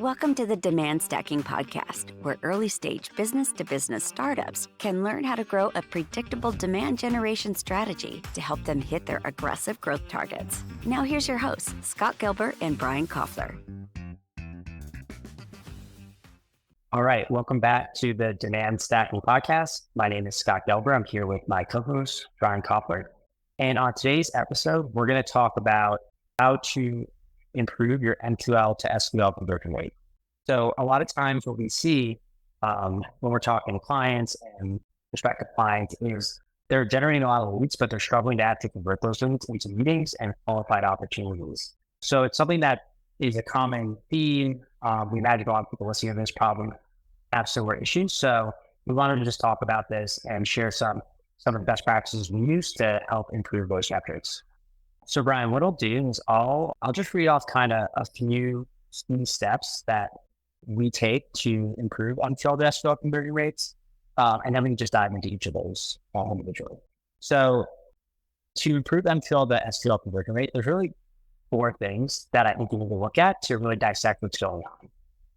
Welcome to the Demand Stacking Podcast, where early stage business to business startups can learn how to grow a predictable demand generation strategy to help them hit their aggressive growth targets. Now, here's your hosts, Scott Gilbert and Brian Koffler. All right, welcome back to the Demand Stacking Podcast. My name is Scott Gilbert. I'm here with my co-host, Brian Koffler. And on today's episode, we're going to talk about how to improve your MQL to SQL conversion rate. So a lot of times what we see when we're talking to clients and prospective clients is they're generating a lot of leads, but they're struggling to actually convert those leads into meetings and qualified opportunities. So it's something that is a common theme. We imagine a lot of people listening to this problem have similar issues. So we wanted to just talk about this and share some of the best practices we use to help improve those metrics. So Brian, what I'll do is I'll just read off kind of a few steps that we take to improve MQL to SQL conversion rates, and then we can just dive into each of those individually. So to improve MQL to SQL conversion rate, there's really 4 things that I think you need to look at to really dissect what's going on.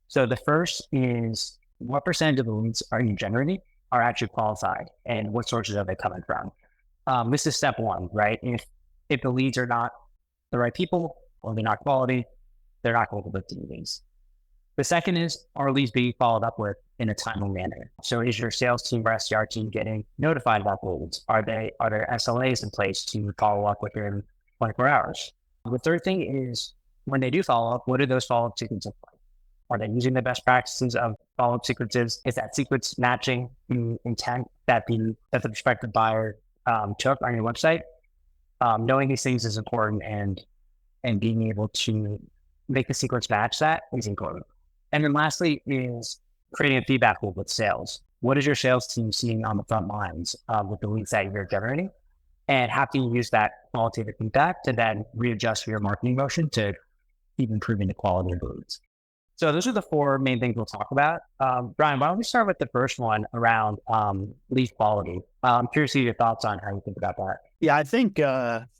So the first is what percentage of the leads are you generating are actually qualified, and what sources are they coming from? This is step 1, right? If the leads are not the right people or they're not quality, they're not going to book the meetings. The second is, are leads being followed up with in a timely manner? So is your sales team or SDR team getting notified about the leads? Are there SLAs in place to follow up within 24 hours? The third thing is, when they do follow up, what do those follow-up sequences look like? Are they using the best practices of follow-up sequences? Is that sequence matching the intent that the prospective buyer took on your website? Knowing these things is important, and being able to make the sequence match that is important. And then lastly is creating a feedback loop with sales. What is your sales team seeing on the front lines with the leads that you're generating? And how can you use that qualitative feedback to then readjust your marketing motion to keep improving the quality of the leads? So those are the 4 main things we'll talk about. Brian, why don't we start with the first one around lead quality? I'm curious to hear your thoughts on how you think about that. Yeah, I think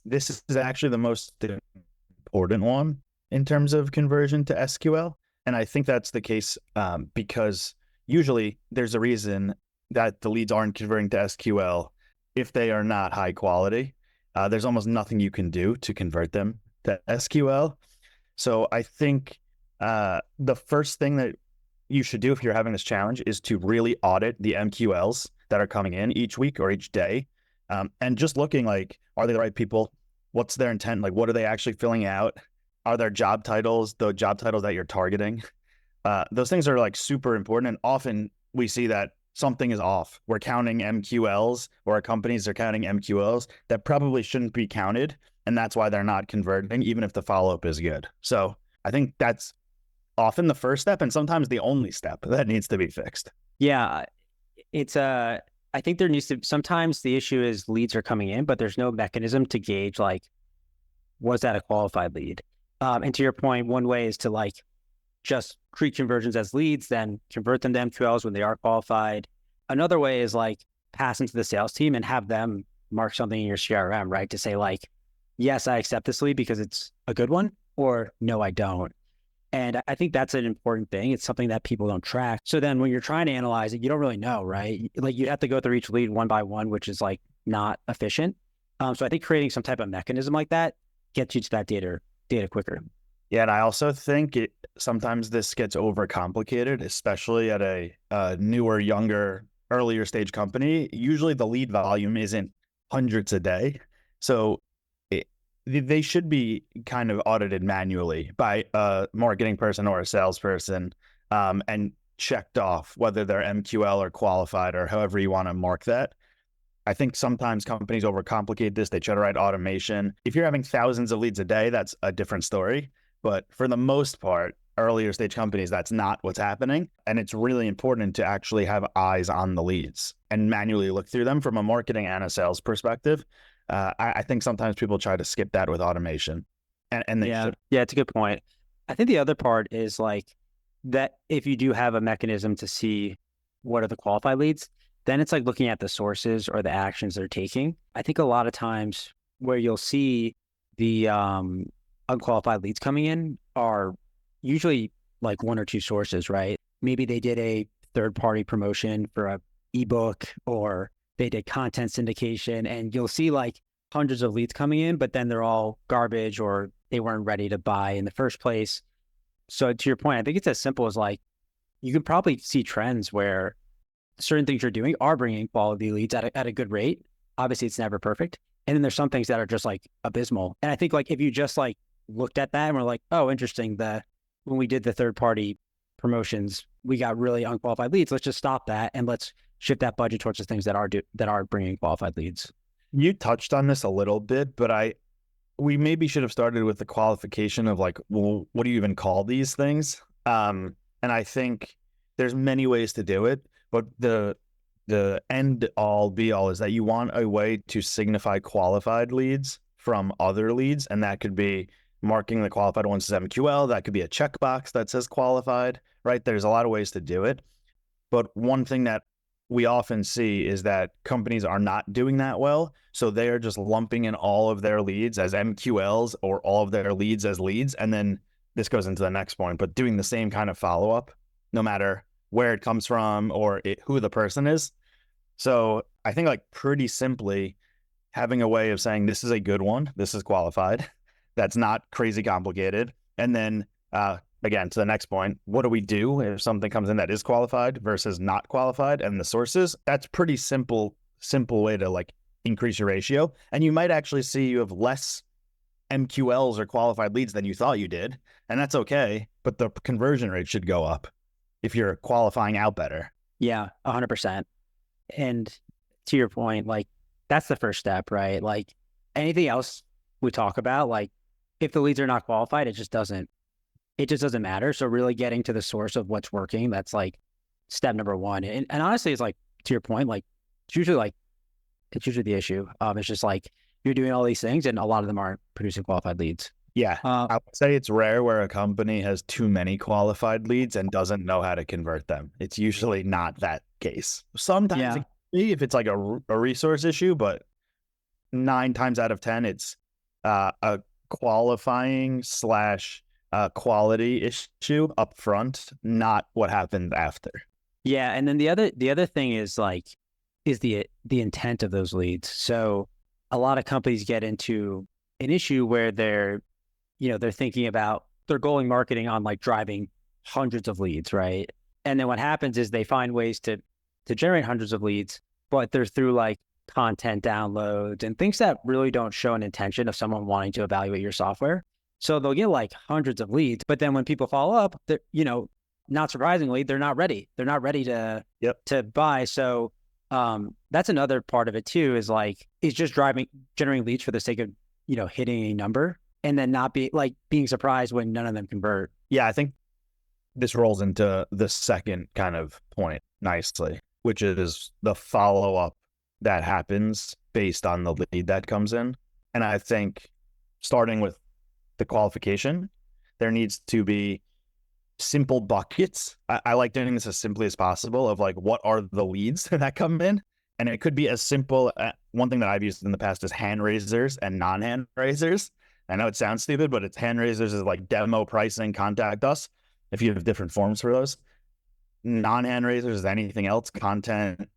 this is actually the most important one in terms of conversion to SQL. And I think that's the case because usually there's a reason that the leads aren't converting to SQL if they are not high quality. There's almost nothing you can do to convert them to SQL. So I think the first thing that you should do if you're having this challenge is to really audit the MQLs that are coming in each week or each day. And just looking like, are they the right people? What's their intent? Like, what are they actually filling out? Are their job titles the job titles that you're targeting? Those things are like super important. And often we see that something is off. We're counting MQLs, or our companies are counting MQLs that probably shouldn't be counted. And that's why they're not converting, even if the follow-up is good. So I think that's often the first step, and sometimes the only step that needs to be fixed. Yeah, I think there needs to, sometimes the issue is leads are coming in, but there's no mechanism to gauge, like, was that a qualified lead? And to your point, one way is to just treat conversions as leads, then convert them to MQLs when they are qualified. Another way is pass into the sales team and have them mark something in your CRM, right? To say yes, I accept this lead because it's a good one, or no, I don't. And I think that's an important thing. It's something that people don't track. So then when you're trying to analyze it, you don't really know, right? You have to go through each lead one by one, which is not efficient. So I think creating some type of mechanism like that gets you to that data quicker. Yeah, and I also think sometimes this gets overcomplicated, especially at a newer, younger, earlier stage company. Usually the lead volume isn't hundreds a day. So they should be kind of audited manually by a marketing person or a salesperson, and checked off whether they're MQL or qualified or however you want to mark that. I think sometimes companies overcomplicate this. They try to write automation. If you're having thousands of leads a day, that's a different story. But for the most part, earlier stage companies, that's not what's happening. And it's really important to actually have eyes on the leads and manually look through them from a marketing and a sales perspective. I think sometimes people try to skip that with automation, and they should. Yeah, it's a good point. I think the other part is that if you do have a mechanism to see what are the qualified leads, then it's looking at the sources or the actions they're taking. I think a lot of times where you'll see the unqualified leads coming in are usually like one or two sources, right? Maybe they did a third-party promotion for a ebook, or they did content syndication, and you'll see like hundreds of leads coming in, but then they're all garbage or they weren't ready to buy in the first place. So to your point, I think it's as simple as like, you can probably see trends where certain things you're doing are bringing quality leads at a good rate. Obviously, it's never perfect. And then there's some things that are just like abysmal. And I think like if you just like looked at that and were like, oh, interesting, that when we did the third party promotions, we got really unqualified leads. Let's just stop that and let's shift that budget towards the things that are bringing qualified leads. You touched on this a little bit, but we maybe should have started with the qualification of like, well, what do you even call these things? And I think there's many ways to do it, but the end all be all is that you want a way to signify qualified leads from other leads. And that could be marking the qualified ones as MQL. That could be a checkbox that says qualified, right? There's a lot of ways to do it. But one thing that we often see is that companies are not doing that well. So they are just lumping in all of their leads as MQLs or all of their leads as leads. And then this goes into the next point, but doing the same kind of follow-up, no matter where it comes from or who the person is. So I think like pretty simply having a way of saying, this is a good one, this is qualified, that's not crazy complicated. And then again, to the next point, what do we do if something comes in that is qualified versus not qualified and the sources? That's pretty simple way to like increase your ratio. And you might actually see you have less MQLs or qualified leads than you thought you did. And that's okay, but the conversion rate should go up if you're qualifying out better. Yeah, 100%. And to your point, like that's the first step, right? Like anything else we talk about, like if the leads are not qualified, it just doesn't matter. So really getting to the source of what's working, that's like step number one. And honestly, it's like, to your point, like it's usually the issue. It's just like you're doing all these things and a lot of them aren't producing qualified leads. Yeah. I would say it's rare where a company has too many qualified leads and doesn't know how to convert them. It's usually not that case. Sometimes it can be if it's like a resource issue, but 9 times out of 10, it's a qualifying / quality issue up front, not what happened after. Yeah. And then the other thing is like, is the intent of those leads. So a lot of companies get into an issue where they're thinking about, they're goaling marketing on like driving hundreds of leads, right? And then what happens is they find ways to generate hundreds of leads, but they're through like content downloads and things that really don't show an intention of someone wanting to evaluate your software. So they'll get like hundreds of leads, but then when people follow up, not surprisingly, they're not ready. They're not ready to buy. So that's another part of it too, is just generating leads for the sake of, hitting a number and then not being surprised when none of them convert. Yeah, I think this rolls into the second kind of point nicely, which is the follow-up that happens based on the lead that comes in. And I think starting with the qualification, there needs to be simple buckets. I like doing this as simply as possible of like, what are the leads that come in? And it could be as simple. One thing that I've used in the past is hand raisers and non-hand raisers. I know it sounds stupid, but it's hand raisers is like demo pricing, contact us if you have different forms for those. Non-hand raisers is anything else, content,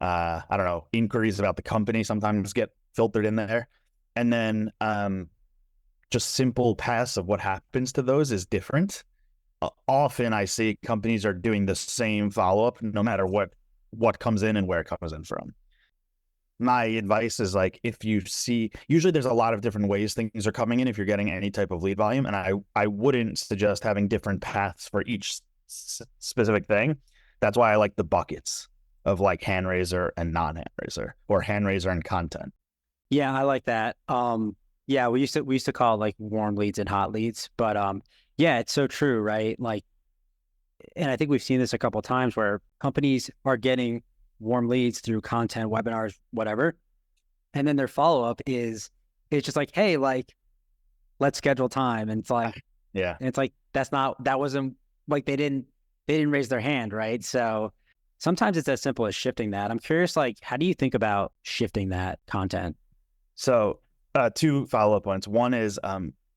I don't know, inquiries about the company sometimes get filtered in there. And then just simple paths of what happens to those is different. Often I see companies are doing the same follow-up no matter what comes in and where it comes in from. My advice is like, if you see, usually there's a lot of different ways things are coming in if you're getting any type of lead volume. And I wouldn't suggest having different paths for each specific thing. That's why I like the buckets of like hand raiser and non-hand raiser, or hand raiser and content. Yeah, I like that. Yeah, we used to call it like warm leads and hot leads, but yeah, it's so true, right? Like, and I think we've seen this a couple of times where companies are getting warm leads through content, webinars, whatever. And then their follow-up it's just like, hey, like, let's schedule time. And it's like, yeah. And it's like, that wasn't like, they didn't raise their hand. Right. So sometimes it's as simple as shifting that. I'm curious, like, how do you think about shifting that content? So 2 follow-up points. One is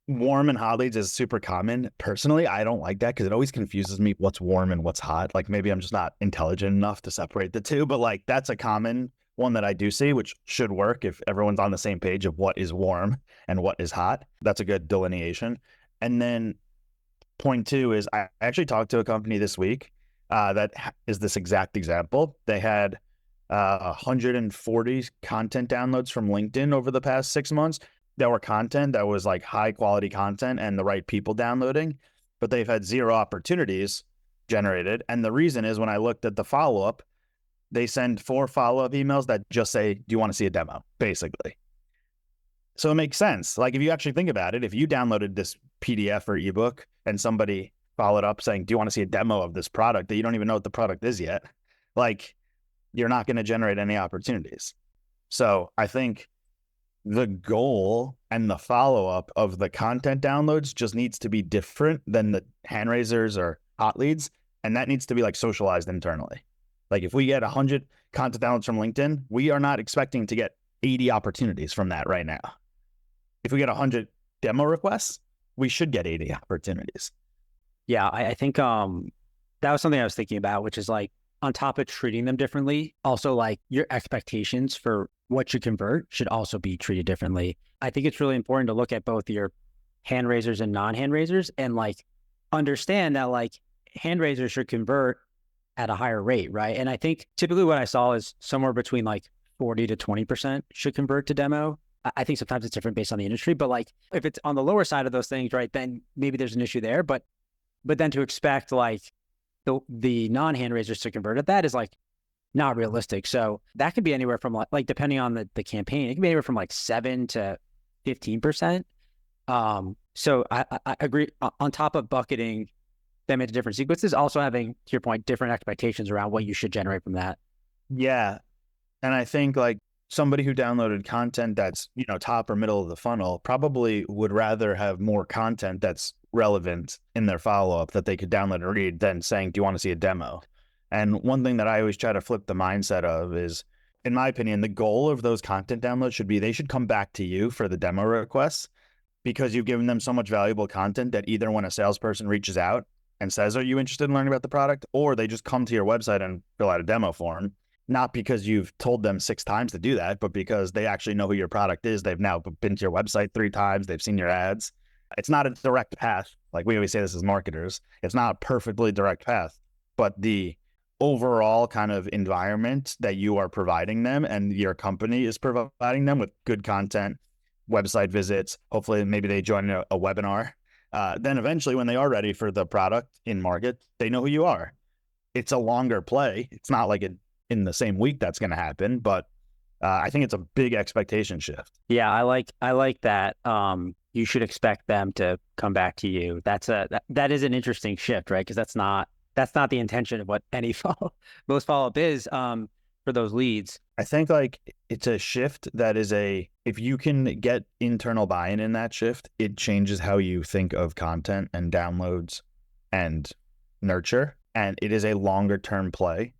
warm and hot leads is super common. Personally, I don't like that because it always confuses me what's warm and what's hot. Like maybe I'm just not intelligent enough to separate the two, but like that's a common one that I do see, which should work if everyone's on the same page of what is warm and what is hot. That's a good delineation. And then point two is I actually talked to a company this week that is this exact example. They had 140 content downloads from LinkedIn over the past 6 months. That were content that was like high quality content and the right people downloading, but they've had 0 opportunities generated. And the reason is when I looked at the follow-up, they send 4 follow-up emails that just say, do you want to see a demo? Basically. So it makes sense. Like if you actually think about it, if you downloaded this PDF or ebook and somebody followed up saying, do you want to see a demo of this product that you don't even know what the product is yet? Like you're not going to generate any opportunities. So I think the goal and the follow-up of the content downloads just needs to be different than the hand raisers or hot leads. And that needs to be like socialized internally. Like if we get 100 content downloads from LinkedIn, we are not expecting to get 80 opportunities from that right now. If we get 100 demo requests, we should get 80 opportunities. Yeah, I think that was something I was thinking about, which is like on top of treating them differently, also like your expectations for what you convert should also be treated differently. I think it's really important to look at both your hand raisers and non-hand raisers and like understand that like hand raisers should convert at a higher rate, right? And I think typically what I saw is somewhere between like 40 to 20% should convert to demo. I think sometimes it's different based on the industry, but like if it's on the lower side of those things, right, then maybe there's an issue there. But then to expect like the non-hand raisers to convert at that is like not realistic. So that could be anywhere from like depending on the campaign, it can be anywhere from like 7 to 15%. So I agree on top of bucketing them into different sequences, also having, to your point, different expectations around what you should generate from that. Yeah. And I think like somebody who downloaded content that's, you know, top or middle of the funnel probably would rather have more content that's relevant in their follow-up that they could download and read than saying, do you want to see a demo? And one thing that I always try to flip the mindset of is, in my opinion, the goal of those content downloads should be they should come back to you for the demo requests because you've given them so much valuable content that either when a salesperson reaches out and says, are you interested in learning about the product? Or they just come to your website and fill out a demo form, not because you've told them 6 times to do that, but because they actually know who your product is. They've now been to your website 3 times. They've seen your ads. It's not a direct path. Like we always say this as marketers, it's not a perfectly direct path, but the overall kind of environment that you are providing them and your company is providing them with good content, website visits, hopefully maybe they join a webinar. Then eventually when they are ready for the product in market, they know who you are. It's a longer play. It's not like in the same week that's going to happen, but I think it's a big expectation shift. Yeah, I like that. You should expect them to come back to you. That is an interesting shift, right? Because that's not the intention of what any most follow-up is for those leads. I think like it's a shift that is if you can get internal buy-in in that shift, it changes how you think of content and downloads and nurture. And it is a longer term play,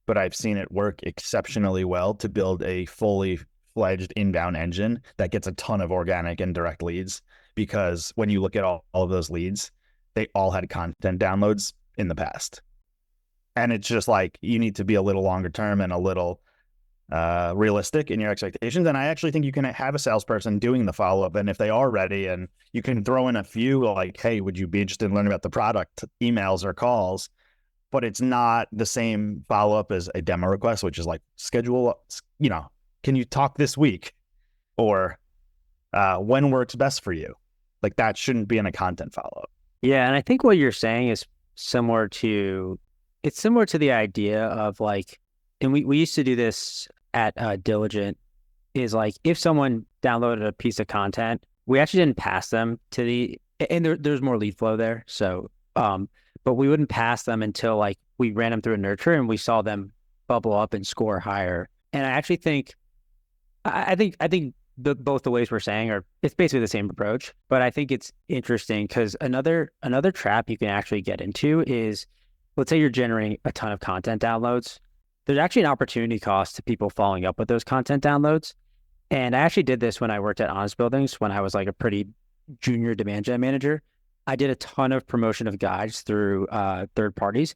but I've seen it work exceptionally well to build a fully fledged inbound engine that gets a ton of organic and direct leads. Because when you look at all of those leads, they all had content downloads in the past. And it's just like, you need to be a little longer term and a little realistic in your expectations. And I actually think you can have a salesperson doing the follow-up. And if they are ready, and you can throw in a few like, hey, would you be interested in learning about the product, emails or calls? But it's not the same follow-up as a demo request, which is like schedule, you know, can you talk this week? Or when works best for you? Like that shouldn't be in a content follow-up. Yeah. And I think what you're saying is similar to the idea of like, and we used to do this at Diligent, is like if someone downloaded a piece of content, we actually didn't pass them to and there's more lead flow there. So, but we wouldn't pass them until like we ran them through a nurture and we saw them bubble up and score higher. And I actually think, I think both the ways we're saying it's basically the same approach, but I think it's interesting because another trap you can actually get into is, let's say you're generating a ton of content downloads. There's actually an opportunity cost to people following up with those content downloads. And I actually did this when I worked at Honest Buildings, when I was like a pretty junior demand gen manager, I did a ton of promotion of guides through third parties.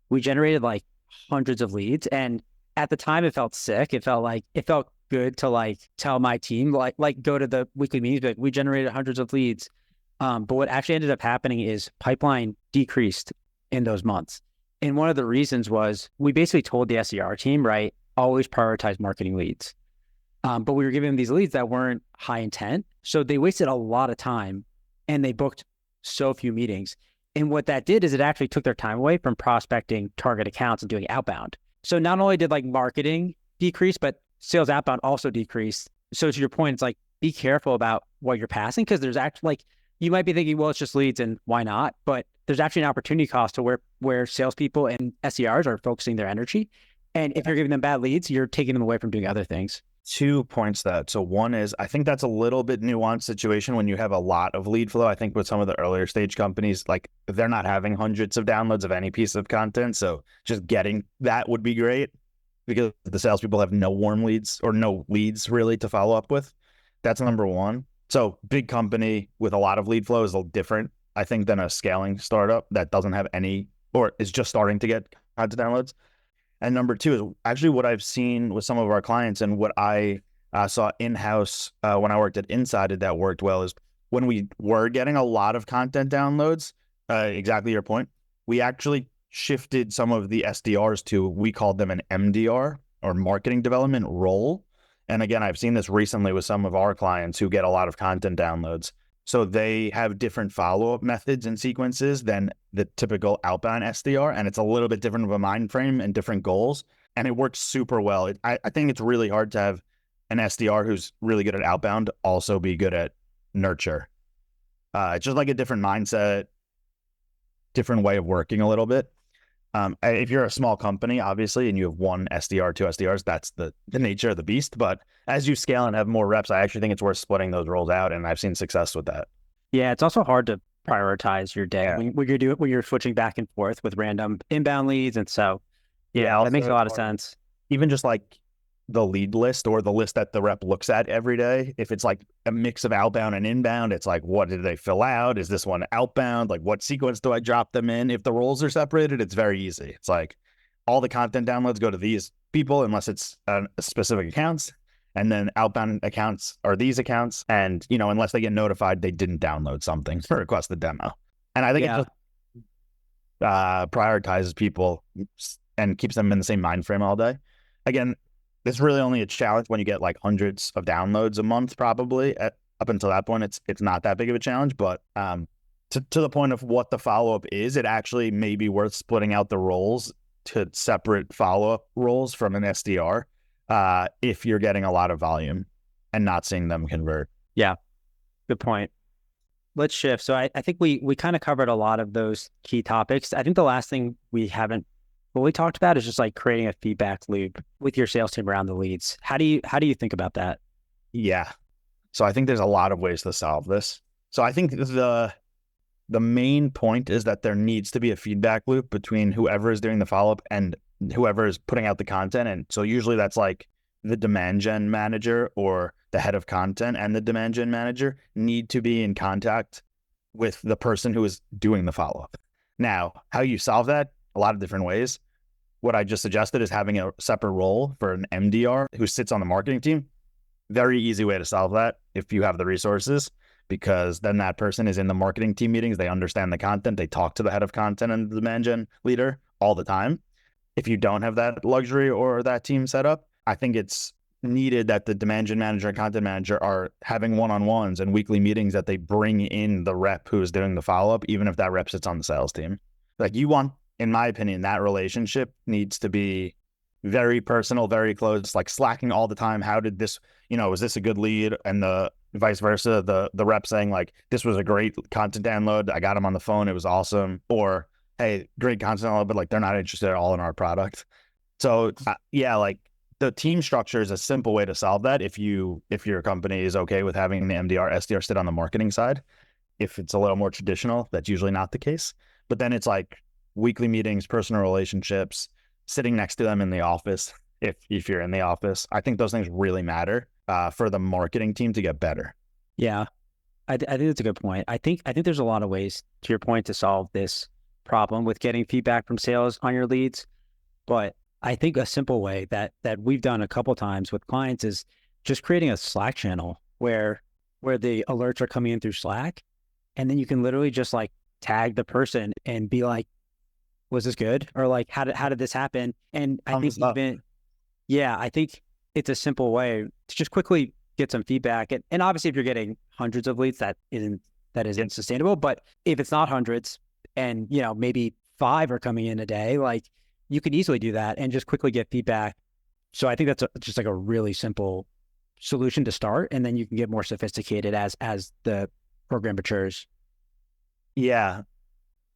We generated like hundreds of leads, and at the time it felt sick. It felt good to like tell my team like go to the weekly meetings, like we generated hundreds of leads. But what actually ended up happening is pipeline decreased in those months. And one of the reasons was we basically told the SDR team, right, always prioritize marketing leads. But we were giving them these leads that weren't high intent. So they wasted a lot of time and they booked so few meetings. And what that did is it actually took their time away from prospecting target accounts and doing outbound. So not only did like marketing decrease, but sales outbound also decreased. So to your point, it's like, be careful about what you're passing, because there's actually like, you might be thinking, well, it's just leads and why not? But there's actually an opportunity cost to where salespeople and SDRs are focusing their energy. And if you're giving them bad leads, you're taking them away from doing other things. 2 points that. So one is, I think that's a little bit nuanced situation when you have a lot of lead flow. I think with some of the earlier stage companies, like they're not having hundreds of downloads of any piece of content. So just getting that would be great, because the salespeople have no warm leads or no leads really to follow up with. That's number one. So big company with a lot of lead flow is a little different, I think, than a scaling startup that doesn't have any, or is just starting to get content downloads. And number two is actually what I've seen with some of our clients, and what I saw in-house when I worked at Insided that worked well, is when we were getting a lot of content downloads, exactly your point, we actually shifted some of the SDRs to, we called them an MDR, or marketing development role. And again, I've seen this recently with some of our clients who get a lot of content downloads. So they have different follow-up methods and sequences than the typical outbound SDR. And it's a little bit different of a mind frame and different goals. And it works super well. I think it's really hard to have an SDR who's really good at outbound also be good at nurture. It's just like a different mindset, different way of working a little bit. If you're a small company, obviously, and you have one SDR, two SDRs, that's the nature of the beast. But as you scale and have more reps, I actually think it's worth splitting those roles out, and I've seen success with that. Yeah, it's also hard to prioritize your day when you're switching back and forth with random inbound leads, and so that makes a lot of sense. Even just like the lead list, or the list that the rep looks at every day, if it's like a mix of outbound and inbound, it's like, what did they fill out? Is this one outbound? Like, what sequence do I drop them in? If the roles are separated, it's very easy. It's like all the content downloads go to these people unless it's specific accounts, and then outbound accounts are these accounts, and unless they get notified they didn't download something or request the demo. And I think it just prioritizes people and keeps them in the same mind frame all day. Again, it's really only a challenge when you get like hundreds of downloads a month, probably. Up until that point, it's not that big of a challenge. But to the point of what the follow-up is, it actually may be worth splitting out the roles to separate follow-up roles from an SDR if you're getting a lot of volume and not seeing them convert. Yeah, good point. Let's shift. So I think we kind of covered a lot of those key topics. I think the last thing we haven't fully talked about is just like creating a feedback loop with your sales team around the leads. How do you think about that? Yeah. So I think there's a lot of ways to solve this. So I think the main point is that there needs to be a feedback loop between whoever is doing the follow-up and whoever is putting out the content. And so usually that's like the demand gen manager or the head of content and the demand gen manager need to be in contact with the person who is doing the follow-up. Now, how you solve that? A lot of different ways. What I just suggested is having a separate role for an MDR who sits on the marketing team. Very easy way to solve that if you have the resources, because then that person is in the marketing team meetings. They understand the content. They talk to the head of content and the demand gen leader all the time. If you don't have that luxury or that team set up, I think it's needed that the demand gen manager and content manager are having one-on-ones and weekly meetings, that they bring in the rep who is doing the follow-up, even if that rep sits on the sales team. Like, you want, in my opinion, that relationship needs to be very personal, very close, like slacking all the time. How did this, was this a good lead? And the vice versa, the rep saying like, this was a great content download. I got him on the phone. It was awesome. Or, hey, great content download, but like they're not interested at all in our product. So like the team structure is a simple way to solve that. If your company is okay with having the MDR, SDR sit on the marketing side. If it's a little more traditional, that's usually not the case. But then it's like weekly meetings, personal relationships, sitting next to them in the office. If you're in the office, I think those things really matter for the marketing team to get better. Yeah. I think that's a good point. I think there's a lot of ways, to your point, to solve this problem with getting feedback from sales on your leads. But I think a simple way that we've done a couple times with clients is just creating a Slack channel where the alerts are coming in through Slack, and then you can literally just like tag the person and be like, "Was this good?" Or like, "How did this happen?" And I think I think it's a simple way to just quickly get some feedback. And obviously, if you're getting hundreds of leads, that isn't sustainable. But if it's not hundreds, and maybe 5 are coming in a day, like you could easily do that and just quickly get feedback. So I think that's just like a really simple solution to start, and then you can get more sophisticated as the program matures. Yeah,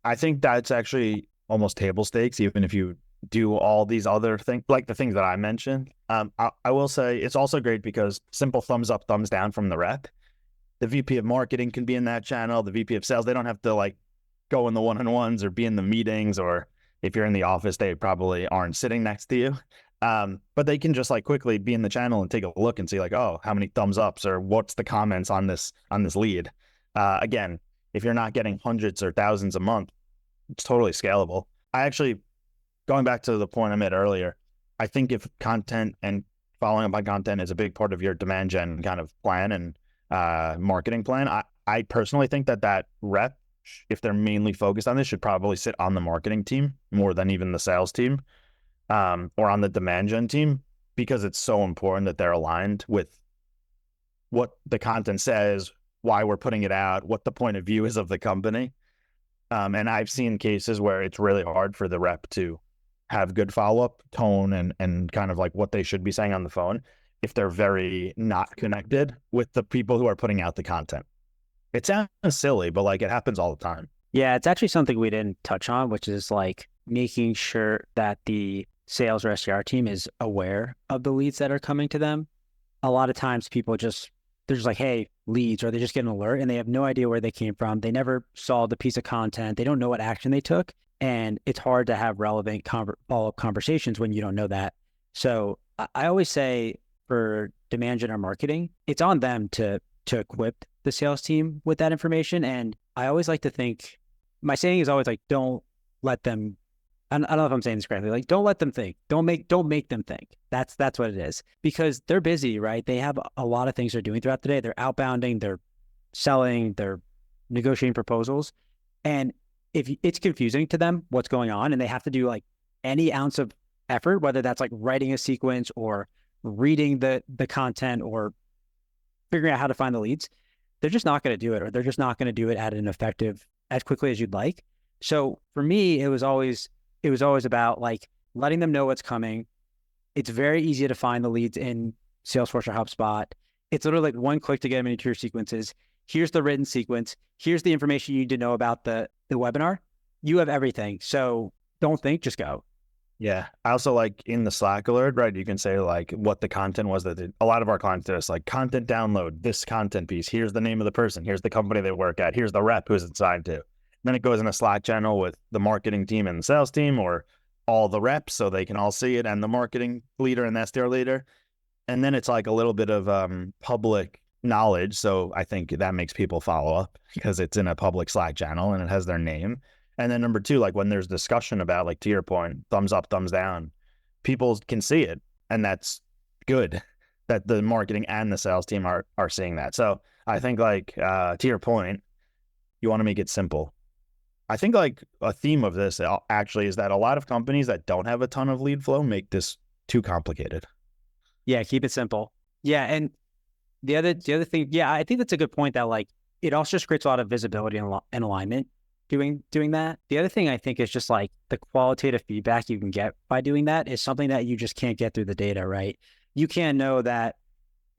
I think that's actually almost table stakes, even if you do all these other things, like the things that I mentioned. I will say it's also great because simple thumbs up, thumbs down from the rep. The VP of marketing can be in that channel. The VP of sales, they don't have to like go in the one-on-ones or be in the meetings, or if you're in the office, they probably aren't sitting next to you. But they can just like quickly be in the channel and take a look and see like, oh, how many thumbs ups or what's the comments on this lead. Again, if you're not getting hundreds or thousands a month, it's totally scalable. I actually, going back to the point I made earlier, I think if content and following up on content is a big part of your demand gen kind of plan and marketing plan, I personally think that rep, if they're mainly focused on this, should probably sit on the marketing team more than even the sales team, or on the demand gen team, because it's so important that they're aligned with what the content says, why we're putting it out, what the point of view is of the company. And I've seen cases where it's really hard for the rep to have good follow-up tone and kind of like what they should be saying on the phone if they're very not connected with the people who are putting out the content. It sounds silly, but like it happens all the time. Yeah, it's actually something we didn't touch on, which is like making sure that the sales or SDR team is aware of the leads that are coming to them. A lot of times they're just like, hey, leads, or they just get an alert and they have no idea where they came from. They never saw the piece of content. They don't know what action they took. And it's hard to have relevant follow-up conversations when you don't know that. So I always say for demand gen or marketing, it's on them to equip the sales team with that information. And I always like to think, my saying is always like, don't let them, I don't know if I'm saying this correctly, like don't let them think, don't make them think. That's what it is, because they're busy, right? They have a lot of things they're doing throughout the day. They're outbounding, they're selling, they're negotiating proposals. And if it's confusing to them what's going on, and they have to do like any ounce of effort, whether that's like writing a sequence or reading the content or figuring out how to find the leads, they're just not going to do it, or they're just not going to do it at an effective, as quickly as you'd like. So for me, it was always about like letting them know what's coming. It's very easy to find the leads in Salesforce or HubSpot. It's literally like one click to get them into your sequences. Here's the written sequence. Here's the information you need to know about the webinar. You have everything. So don't think, just go. Yeah. I also like in the Slack alert, right? You can say like what the content was a lot of our clients do is like content download, this content piece. Here's the name of the person. Here's the company they work at. Here's the rep who's assigned to. Then it goes in a Slack channel with the marketing team and the sales team, or all the reps, so they can all see it, and the marketing leader and the SDR leader. And then it's like a little bit of public knowledge. So I think that makes people follow up because it's in a public Slack channel and it has their name. And then number 2, like when there's discussion about, like to your point, thumbs up, thumbs down, people can see it. And that's good that the marketing and the sales team are seeing that. So I think like to your point, you want to make it simple. I think like a theme of this actually is that a lot of companies that don't have a ton of lead flow make this too complicated. Yeah, keep it simple. Yeah, and the other thing, yeah, I think that's a good point, that like it also just creates a lot of visibility and alignment doing that. The other thing I think is just like the qualitative feedback you can get by doing that is something that you just can't get through the data, right? You can't know that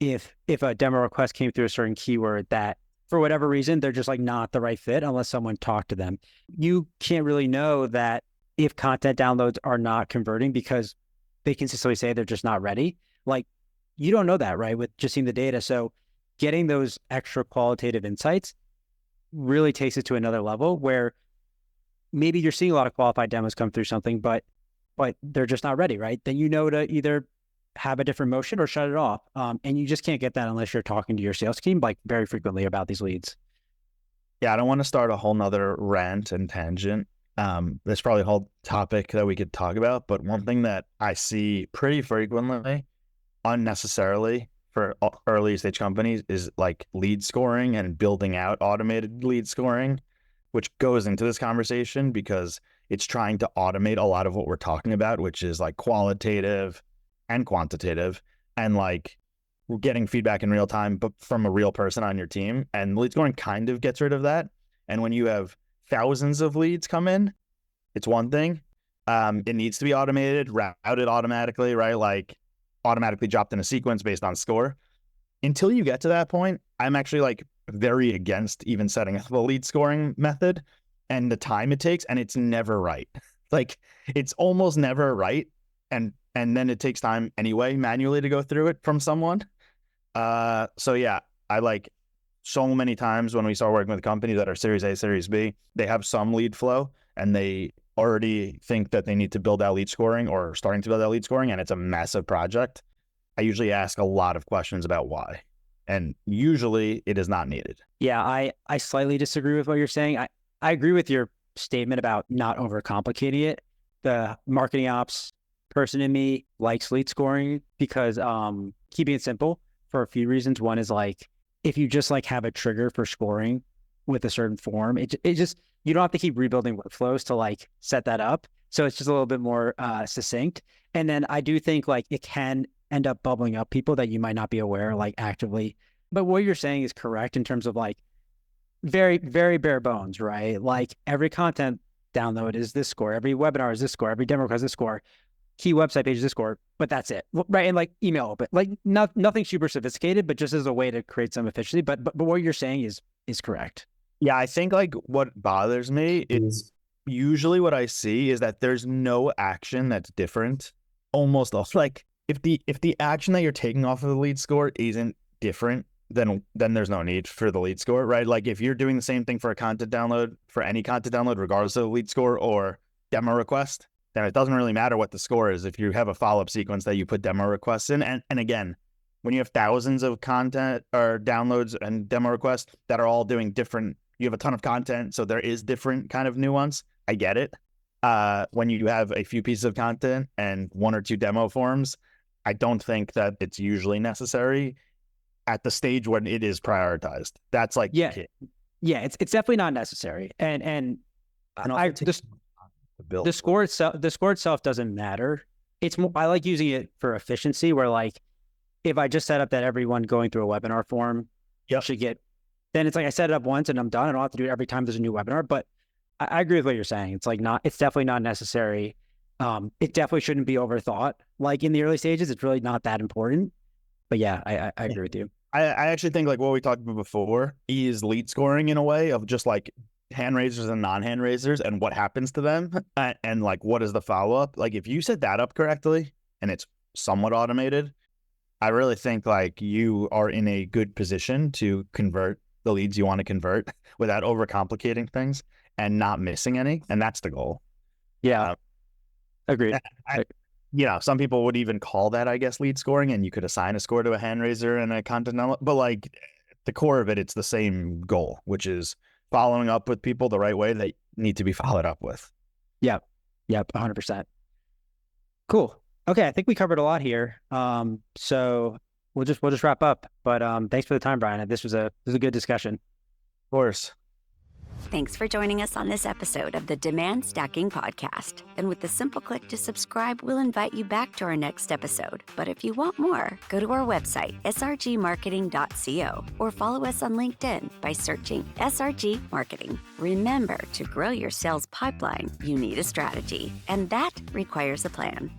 if a demo request came through a certain keyword that for whatever reason, they're just like not the right fit unless someone talked to them. You can't really know that if content downloads are not converting because they consistently say they're just not ready. Like you don't know that, right? With just seeing the data. So getting those extra qualitative insights really takes it to another level where maybe you're seeing a lot of qualified demos come through something, but they're just not ready, right? Then you know to either have a different motion or shut it off. And you just can't get that unless you're talking to your sales team like very frequently about these leads. Yeah, I don't want to start a whole nother rant and tangent. There's probably a whole topic that we could talk about, but one thing that I see pretty frequently, unnecessarily for early stage companies, is like lead scoring and building out automated lead scoring, which goes into this conversation because it's trying to automate a lot of what we're talking about, which is like qualitative and quantitative, and like we're getting feedback in real time, but from a real person on your team. And lead scoring kind of gets rid of that. And when you have thousands of leads come in, it's one thing. It needs to be automated, routed automatically, right? Like automatically dropped in a sequence based on score. Until you get to that point, I'm actually like very against even setting up a lead scoring method and the time it takes, and it's never right. Like it's almost never right. And then it takes time anyway, manually to go through it from someone. So yeah, I like so many times when we start working with companies that are Series A, Series B, they have some lead flow and they already think that they need to build out lead scoring or starting to build out lead scoring, and it's a massive project. I usually ask a lot of questions about why, and usually it is not needed. Yeah, I slightly disagree with what you're saying. I agree with your statement about not overcomplicating it. The marketing ops person in me likes lead scoring because keeping it simple for a few reasons. One is like, if you just like have a trigger for scoring with a certain form, it just, you don't have to keep rebuilding workflows to like set that up. So it's just a little bit more succinct. And then I do think like it can end up bubbling up people that you might not be aware like actively. But what you're saying is correct in terms of like very, very bare bones, right? Like every content download is this score, every webinar is this score, every demo has this score, key website page is this score, but that's it, right? And like email, but like nothing super sophisticated, but just as a way to create some efficiency. But what you're saying is correct. Yeah, I think like what bothers me is usually what I see is that there's no action that's different. Almost like if the action that you're taking off of the lead score isn't different, then there's no need for the lead score, right? Like if you're doing the same thing for a content download, for any content download, regardless of the lead score or demo request, then it doesn't really matter what the score is if you have a follow-up sequence that you put demo requests in. And again, when you have thousands of content or downloads and demo requests that are all doing different, you have a ton of content, so there is different kind of nuance. I get it. When you have a few pieces of content and one or two demo forms, I don't think that it's usually necessary at the stage when it is prioritized. That's like, yeah, it's definitely not necessary. And the score itself doesn't matter. It's more, I like using it for efficiency, where like if I just set up that everyone going through a webinar form should get, then it's like I set it up once and I'm done. I don't have to do it every time there's a new webinar. But I agree with what you're saying. It's like it's definitely not necessary. It definitely shouldn't be overthought. Like in the early stages, it's really not that important. But yeah, I agree with you. I actually think like what we talked about before is lead scoring in a way of just like hand raisers and non-hand raisers and what happens to them and like what is the follow-up. Like if you set that up correctly and it's somewhat automated, I really think like you are in a good position to convert the leads you want to convert without overcomplicating things and not missing any. And that's the goal. Yeah. Agreed. Some people would even call that, I guess, lead scoring, and you could assign a score to a hand raiser and a content download. But like the core of it, it's the same goal, which is following up with people the right way that need to be followed up with. Yep. 100%. Cool. Okay. I think we covered a lot here. So we'll just wrap up, but thanks for the time, Brian. This was a good discussion. Of course. Thanks for joining us on this episode of the Demand Stacking Podcast. And with the simple click to subscribe, we'll invite you back to our next episode. But if you want more, go to our website, srgmarketing.co, or follow us on LinkedIn by searching SRG Marketing. Remember, to grow your sales pipeline, you need a strategy, and that requires a plan.